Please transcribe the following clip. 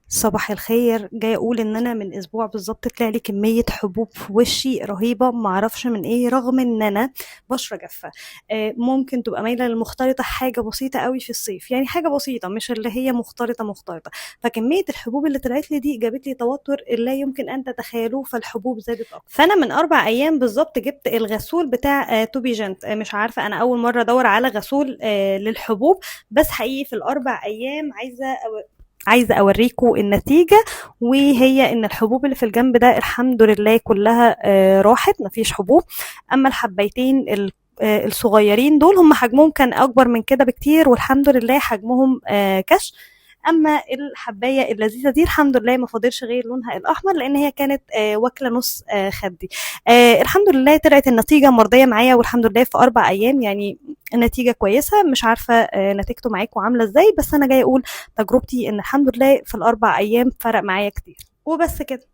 صباح الخير، جاي اقول ان انا من اسبوع بالظبط طلع لي كميه حبوب في وشي رهيبه، معرفش من ايه، رغم ان انا بشره جافه. ممكن تبقى مايله للمختلطه، حاجه بسيطه قوي في الصيف، يعني حاجه بسيطه مش اللي هي مختلطه. فكميه الحبوب اللي طلعت لي دي جابت لي توتر لا يمكن ان تتخيلوه، فالحبوب زادت اكتر. فانا من 4 ايام بالظبط جبت الغسول بتاع توبي جنت. مش عارفه، انا اول مره ادور على غسول للحبوب. بس حقيقي في ال4 ايام عايزة أوريكم النتيجة، وهي إن الحبوب اللي في الجنب ده الحمد لله كلها راحت، مفيش حبوب. أما الحبيتين الصغيرين دول هم حجمهم كان أكبر من كده بكتير، والحمد لله حجمهم كش. اما الحبايه اللذيذه دي الحمد لله ما فاضلش غير لونها الاحمر، لان هي كانت واكله نص خدي. الحمد لله طلعت النتيجه مرضيه معايا، والحمد لله في 4 ايام يعني نتيجه كويسه. مش عارفه نتيجته معاكم عامله ازاي، بس انا جايه اقول تجربتي ان الحمد لله في ال4 ايام فرق معايا كتير. وبس كده.